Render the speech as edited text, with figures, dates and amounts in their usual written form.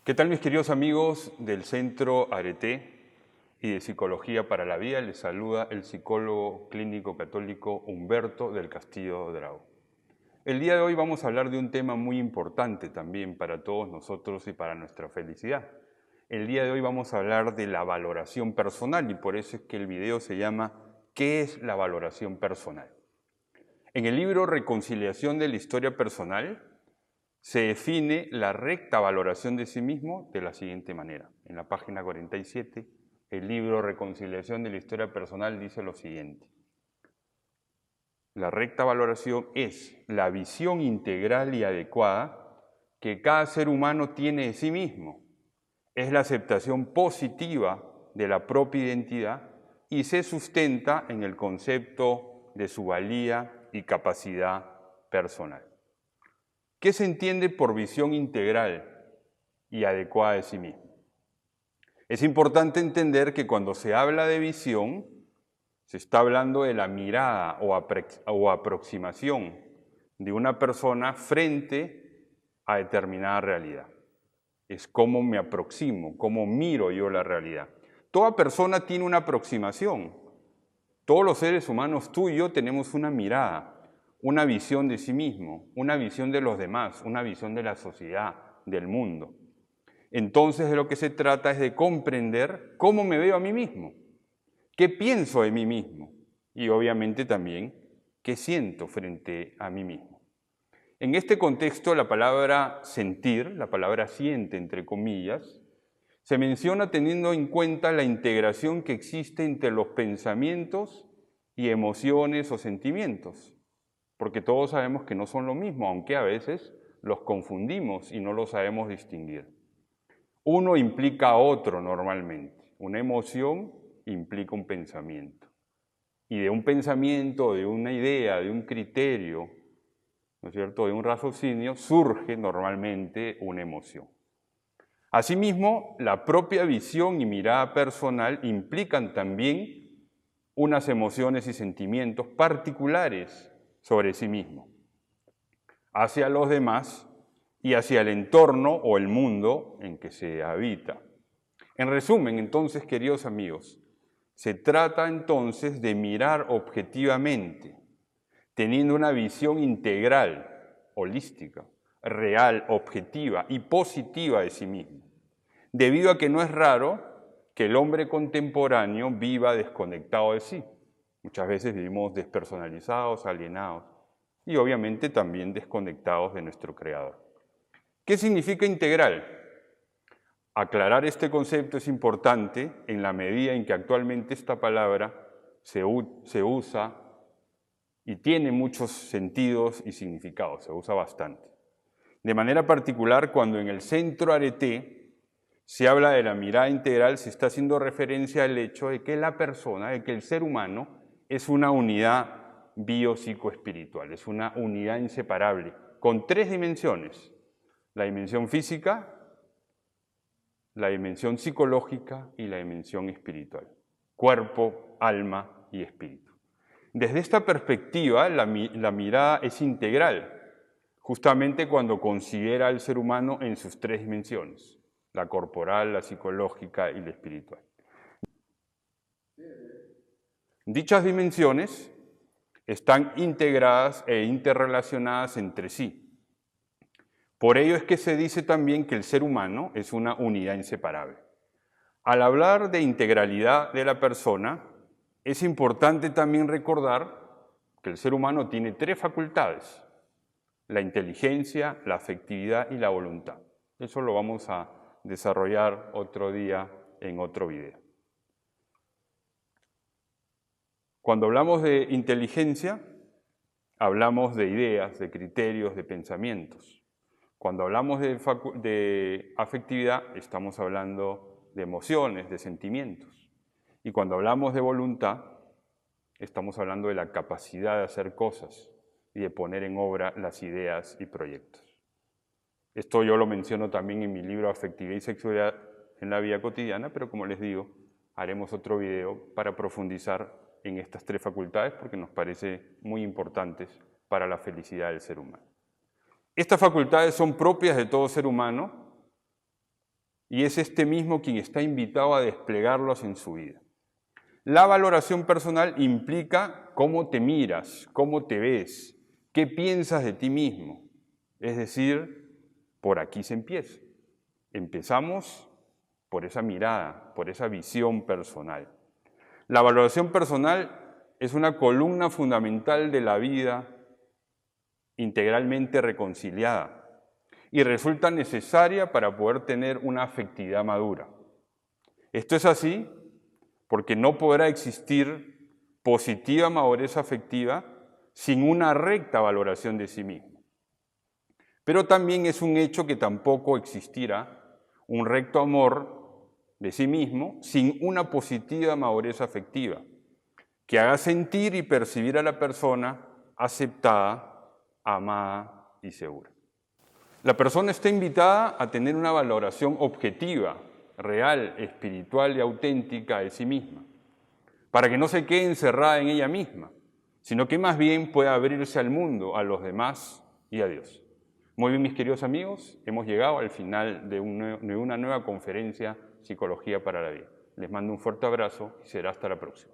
¿Qué tal, mis queridos amigos del Centro Areté y de Psicología para la Vida? Les saluda el psicólogo clínico católico Humberto del Castillo Drao. El día de hoy vamos a hablar de un tema muy importante también para todos nosotros y para nuestra felicidad. El día de hoy vamos a hablar de la valoración personal y por eso es que el video se llama ¿Qué es la valoración personal? En el libro Reconciliación de la Historia Personal se define la recta valoración de sí mismo de la siguiente manera. En la página 47, el libro Reconciliación de la Historia Personal dice lo siguiente. La recta valoración es la visión integral y adecuada que cada ser humano tiene de sí mismo. Es la aceptación positiva de la propia identidad y se sustenta en el concepto de su valía y capacidad personal. ¿Qué se entiende por visión integral y adecuada de sí mismo? Es importante entender que cuando se habla de visión, se está hablando de la mirada o aproximación de una persona frente a determinada realidad. Es cómo me aproximo, cómo miro yo la realidad. Toda persona tiene una aproximación. Todos los seres humanos, tú y yo, tenemos una mirada, una visión de sí mismo, una visión de los demás, una visión de la sociedad, del mundo. Entonces de lo que se trata es de comprender cómo me veo a mí mismo, qué pienso de mí mismo y obviamente también qué siento frente a mí mismo. En este contexto la palabra sentir, la palabra siente entre comillas, se menciona teniendo en cuenta la integración que existe entre los pensamientos y emociones o sentimientos. Porque todos sabemos que no son lo mismo, aunque a veces los confundimos y no los sabemos distinguir. Uno implica a otro normalmente. Una emoción implica un pensamiento. Y de un pensamiento, de una idea, de un criterio, ¿no es cierto?, de un raciocinio, surge normalmente una emoción. Asimismo, la propia visión y mirada personal implican también unas emociones y sentimientos particulares sobre sí mismo, hacia los demás y hacia el entorno o el mundo en que se habita. En resumen, entonces, queridos amigos, se trata entonces de mirar objetivamente, teniendo una visión integral, holística, real, objetiva y positiva de sí mismo, debido a que no es raro que el hombre contemporáneo viva desconectado de sí. Muchas veces vivimos despersonalizados, alienados y obviamente también desconectados de nuestro Creador. ¿Qué significa integral? Aclarar este concepto es importante en la medida en que actualmente esta palabra se usa y tiene muchos sentidos y significados, se usa bastante. De manera particular, cuando en el Centro Areté se habla de la mirada integral, se está haciendo referencia al hecho de que la persona, de que el ser humano, es una unidad biopsicoespiritual, es una unidad inseparable, con tres dimensiones: la dimensión física, la dimensión psicológica y la dimensión espiritual, cuerpo, alma y espíritu. Desde esta perspectiva, la mirada es integral, justamente cuando considera al ser humano en sus tres dimensiones, la corporal, la psicológica y la espiritual. Dichas dimensiones están integradas e interrelacionadas entre sí. Por ello es que se dice también que el ser humano es una unidad inseparable. Al hablar de integralidad de la persona, es importante también recordar que el ser humano tiene tres facultades: la inteligencia, la afectividad y la voluntad. Eso lo vamos a desarrollar otro día en otro video. Cuando hablamos de inteligencia, hablamos de ideas, de criterios, de pensamientos. Cuando hablamos de afectividad, estamos hablando de emociones, de sentimientos. Y cuando hablamos de voluntad, estamos hablando de la capacidad de hacer cosas y de poner en obra las ideas y proyectos. Esto yo lo menciono también en mi libro Afectividad y Sexualidad en la Vida Cotidiana, pero como les digo, haremos otro video para profundizar en estas tres facultades porque nos parece muy importantes para la felicidad del ser humano. Estas facultades son propias de todo ser humano y es este mismo quien está invitado a desplegarlos en su vida. La valoración personal implica cómo te miras, cómo te ves, qué piensas de ti mismo. Es decir, por aquí se empieza. Empezamos por esa mirada, por esa visión personal. La valoración personal es una columna fundamental de la vida integralmente reconciliada y resulta necesaria para poder tener una afectividad madura. Esto es así porque no podrá existir positiva madurez afectiva sin una recta valoración de sí mismo. Pero también es un hecho que tampoco existirá un recto amor de sí mismo sin una positiva madurez afectiva, que haga sentir y percibir a la persona aceptada, amada y segura. La persona está invitada a tener una valoración objetiva, real, espiritual y auténtica de sí misma, para que no se quede encerrada en ella misma, sino que más bien pueda abrirse al mundo, a los demás y a Dios. Muy bien, mis queridos amigos, hemos llegado al final de una nueva conferencia Psicología para la Vida. Les mando un fuerte abrazo y será hasta la próxima.